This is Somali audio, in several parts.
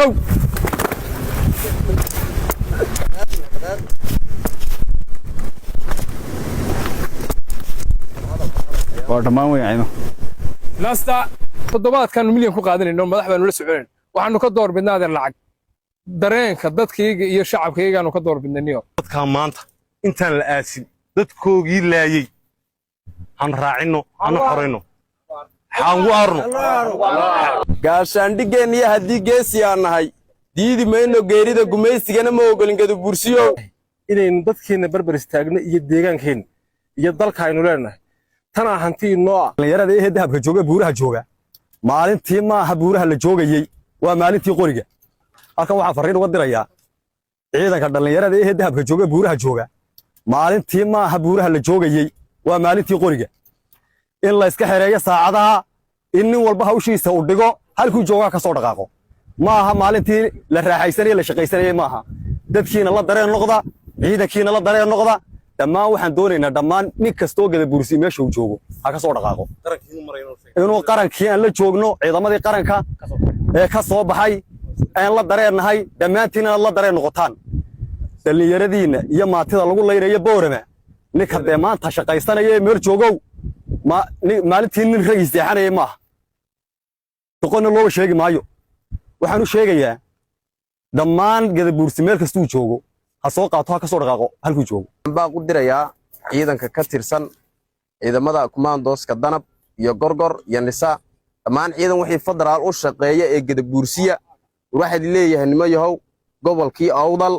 kow waa dhammaan wayacayno laasta toddobaadkan milyan ku qaadanayno madax baanu la soconayn waxaanu ka door bidnaadeen lacag dareenka dadkayga iyo shacabkaygaanu ka door bidnayniyo dadka maanta intaan la aasin dadkoogii laayay aan raacino aan xoreyno xaan u arno gaashaandhigeen iyo haddii geesi aan nahay diidi mayno geerida gumaysigana ma ogolin gadabuursiyo inaynu dadkeena barbar istaagno iyo deegaankeenna iyo dalka aynu leenahay tanaa hanti inoo ah dhallinyarada ee dahabka jooga buuraha jooga maalintii maaha buuraha la joogayey waa maalintii qoriga halkan waxaa farriin uga dirayaa ciidanka dhallinyarada ee dahabka jooga buuraha jooga maalintii maaha buuraha la joogayey waa maalintii qoriga in la iska xereeyo saacadaha in nin walba hawshiisa u dhigo halkuu joogaa ka soo dhaqaaqo maaha maalintii la raaxaysanayey la shaqaysanayey maaha dadkiina la dareen noqda ciidankiina la dareen noqda dhammaan waxaan doonaynaa dhammaan nin kastoo gadabuursi meesha uu joogo ha ka soo dhaqaaqo inuu qarankii aan la joogno ciidamadii qaranka ee ka soo baxay aan la dareennahay dhammaantiin inaad la dareen noqotaan dhallinyaradiinna iyo maatida lagu laynayo boorama ninka dee maanta shaqaysanaya ee meel joogow maalintii nin ragii seexanayay maaha doqonna looga sheegi maayo waxaan u sheegayaa dhammaan gadabuursi meel kastuu joogo ha soo qaato ha ka soo dhaqaaqo halkuu joogo baan u dirayaa ciidanka ka tirsan ciidamada kumaandooska danab iyo gorgor iyo nisa dhammaan ciidan wixii federaal u shaqeeya ee gadabuursiya waxaad leeyahay nimo yahow gobolkii awdal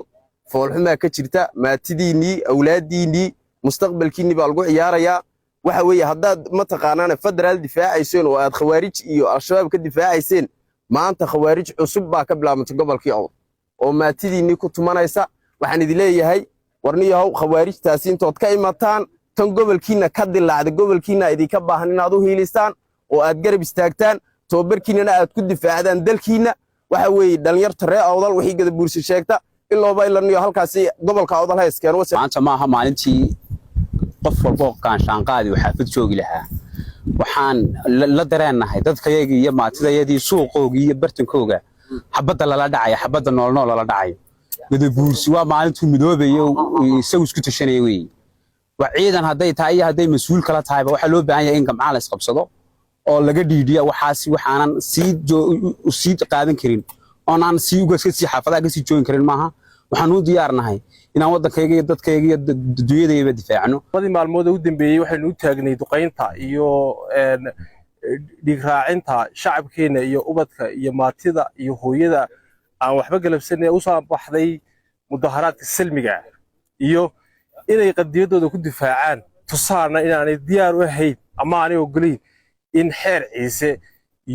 foolxumaa ka jirta maatidiinnii awlaaddiinnii mustaqbalkiinnii baa lagu ciyaarayaa waxa weeye haddaad mataqaanaana federaal difaacayseen oo aad khawaarij iyo al-shabaab ka difaacayseen maanta khawaarij cusub baa ka bilaabantay gobolkii awdal oo maatidiinnii ku tumanaysa waxaan idin leeyahay warniyahow khawaarijtaasi intood ka imataan tan gobolkiinna ka dilaacda gobolkiinna idinka baahan inaad u hiilisaan oo aad garab istaagtaan tababarkiinnana aad ku difaacdaan dalkiinna waxa weeye dhallinyarta ree awdal wixii gadabuursi sheegta ilooba ilaniyo halkaasi gobolka awdal ha iskeeno maanta maaha maalintii qof walbo qaanshaanqaadi uu xaafid joogi lahaa waxaan la dareennahay dadkayagii iyo maatidayadii suuqoogii iyo bartankooga xabadda lala dhacayo xabadda noolnool lala dhacayo gadabuursi waa maalintuu midoobayo isagu isku tashanaya weeye waa ciidan hadday tahay iyo hadday mas-uul kala tahayba waxaa loo baahan yahay in gamcaan la isqabsado oo laga dhiidhiya waxaasi waxaanan sii qaadan karin oonaan sii xaafadaha kasii joogin karin maaha waxaan u diyaarnahay inaan waddankayga iyo dadkayga iyo dunyadayba difaacno labadii maalmood u dambeeyey waxaynu u taagnay duqaynta iyo dhiig raacinta shacabkeena iyo ubadka iyo maatida iyo hooyada aan waxba galabsanay u soo baxday mudaharaadka salmiga iyo inay qadiyadooda ku difaacaan tusaana inaanay diyaar u ahayn ama aanay ogolayn in xeer ciise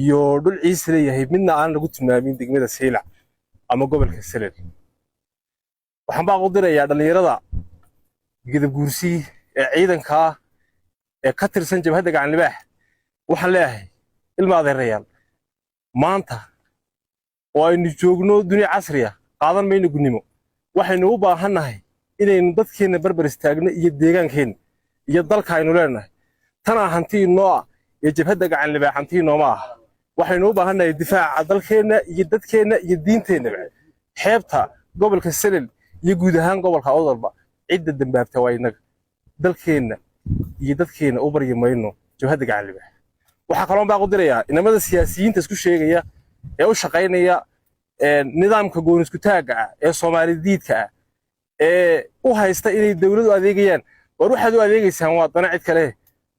iyo dhul ciise leeyahay midna aan lagu tilmaamin degmada Saylac ama gobolka Salel waxaan baa u dirayaa dhalinyarada gadabuursi ee ciidanka ee ka tirsan jabhadda gacan libaax waxaan leeyahay ilma adeerayaal maanta oo aynu joogno dunia casri ah qaadan mayno gudnimo waxaynu u baahannahay inaynu dadkeena barbar istaagno iyo deegaankeenna iyo dalka aynu leenahay tanaa hanti inoo ah ee jabhadda gacan libaax hanti inooma ah waxaynu u baahannahay difaaca dalkeenna iyo dadkeenna iyo diinteenna xeebta gobolka Salel iyo guud ahaan gobolka awdalba cidda dambaabta waa inaga dalkeenna iyo dadkeenna u baryi mayno jabhadda gacan libaax waxa kaloon baa u dirayaa inamada siyaasiyiinta isku sheegaya ee u shaqaynaya nidaamka goon isku taaga ah ee Soomaali diidka ah ee u haysta inay dawladdu adeegayaan war waxaad u adeegaysaan waa dana cid kale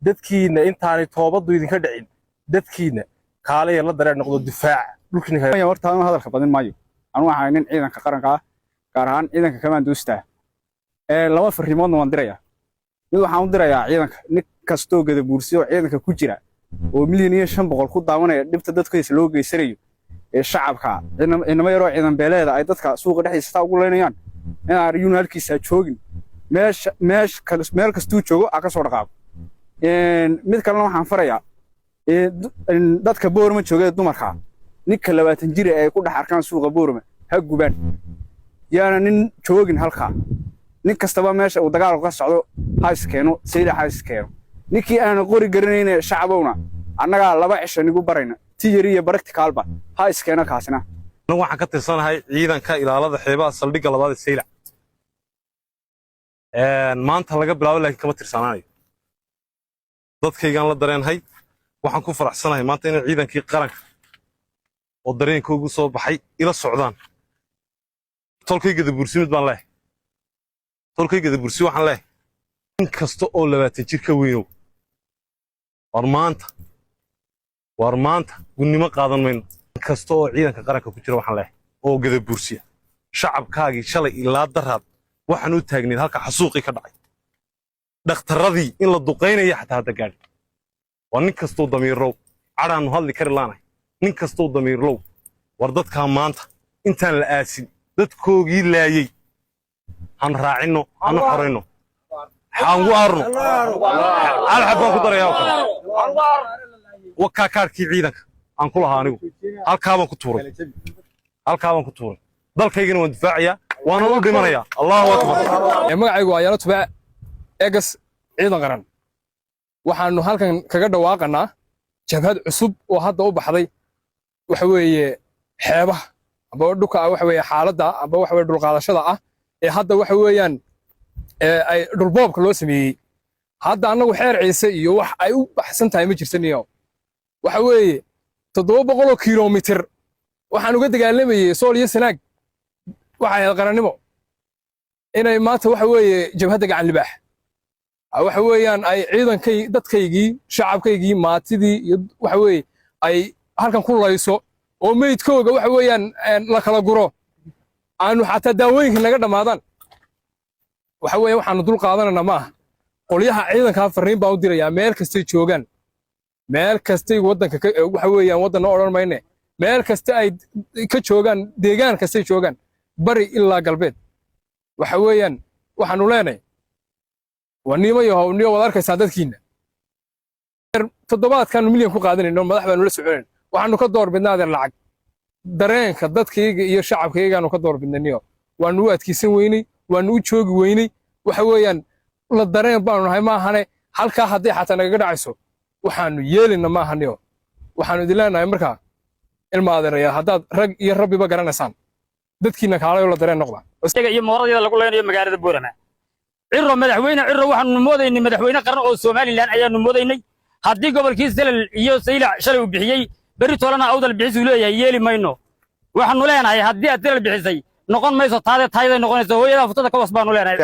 dadkiina intaanay toobadu idinka dhicin dadkiina kaalay la dareen noqdo difaac dhulkiina horta aan hadalka badin maayo anu waxaan nin ciidanka qaranka ah gaar ahaan ciidanka kamaandoosta laba fariimoodna waan dirayaa mid waxaan u dirayaa ciidanka nin kastoo gadabuursi oo ciidanka ku jira oo milyan iyo 500 ku daawanaya dhibta dadkiisa loo geysanayo ee shacabka inama yaroo ciidan beeleeda ay dadka suuqa dhexdiisa ugu leynayaan in aan halkiisa joogin meel kastuu joogo ka soo dhaqaaqo mid kalena waxaan farayaa dadka boorma jooga dumarka ninka 20 jir ay ku dhex arkaan suuqa boorma ha gubaan yaana nin joogin halka nin kastaba meesha uu dagaal ka socdo ha iskeeno Saylac ha iskeeno ninkii aan qori garanayna shacabowna annaga laba cisho nigu barayna tiyari iyo practicalba ha iskeeno kaasina anagu waxaan ka tirsanahay ciidanka ilaalada xeebaha saldhigga labaad ee Saylac maanta laga bilaabo laakiin kama tirsanaanayo dadkaygaan la dareenhay waxaan ku faraxsanahay maanta in ciidankii qaranka oo dareenkoogu soo baxay ila socdaan tolkayga bursimid baan leeyahay tolkayga bursi waxaan leeyahay in kasta oo 20 jir ka weynow war maanta gunnimo qaadan mayno in kasta oo ciidanka qaranka ku jira waxaan leeyahay oo gada bursiya shacabkaagii shalay ilaa daraad waxaan u taagneed halka xasuuqii ka dhacay dhakhtaradii in la duqeynaya xataa hadda gaadhi waa nin kastoo damiirlow cadhaannu hadli kari laanahay nin kastoo damiirlow war dadkaa maanta intaan la aasin dadkoogii laayey han raacinno hana xorayno xaan gu aarno alxab baan ku darayaa oo kale wakaa kaarkii ciidanka aan ku lahaa anigu halkaa baan ku tuuray dalkaygana waan difaacayaa waana u dhimanayaa allahu akbar magacaygu waa Yaalo Tubaac eegas ciidan qaran waxaanu halkan kaga dhawaaqanaa jabhad cusub oo hadda u baxday waxa weeye xeebaha aba dhulka waxa weeye xaaladda aba waxa weeye dhul qaadashada ah ee hadda waxa weeyaan ay dhul boobka loo sameeyay hadda anagu xeer ciise iyo wax ay u baxsan tahay ma jirtaniyo waxa weeye 700 kiiloomitir waxaan uga dagaalamayay Sool iyo Sanaag waxa ay qarannimo inay maanta waxa weeye jabhadda gacan libaax waxa weeyaan ay ciidankay dadkaygii shacabkaygii maatidii iyo waxa weeye ay halkan ku layso oo meydkooga waxa weeyaan la kala guro aanu xataa daawooyinka naga dhamaadaan waxa weeye waxaanu dul qaadanana ma aha qolyaha ciidanka fariin baa u dirayaa meel kastay joogaan meel kastay wadanka waxa weeyaan wadanna odhan mayne meel kasta ay ka joogaan deegaan kastay joogaan bari ilaa galbeed waxa weeyaan waxaanu leenahay waniimo yahow niyo wada arkaysaa dadkiina toddobaadkan milyan ku qaadanayno madax baanu la soconayn waxaanu ka door bidnaadeer lacag dareenka dadkayga iyo shacabkaygaanu ka door bidnayno waanu u adkeysan weynay waanu u joogi weynay waxa weeyaan la dareen baanu nahay ma ahane halkaa haddii xataa nagaga dhacayso waxaanu yeelina ma ahaniyo waxaanu idin leenahay markaa ilma adeeraya haddaad rag iyo rabbiba garanaysaan dadkiina kaalay la dareen noqda isaga iyo mooradeeda lagu leenayo magaalada Boorama cirro madaxweyne cirro waxaanu moodaynay madaxweyne qaran oo Soomaaliland ayaanu moodaynay haddii gobolkii Salal iyo Saylac shalay u bixiyay bari toolana awdal bixis uu leeyahay yeeli mayno waxaanu leenahay haddii aad Salal bixisay noqon mayso taayada noqonayso hooyada futada ka wasbaanu leenahay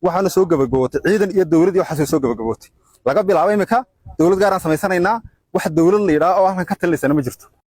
waxaanu soo gabagabootay ciidan iyo dawlad iyo waxa soo gabagabootay laga bilaabo imika dawlad gaar ah sameysanaynaa wax dawlad la yiraahdo oo halkan ka talisan ma jirto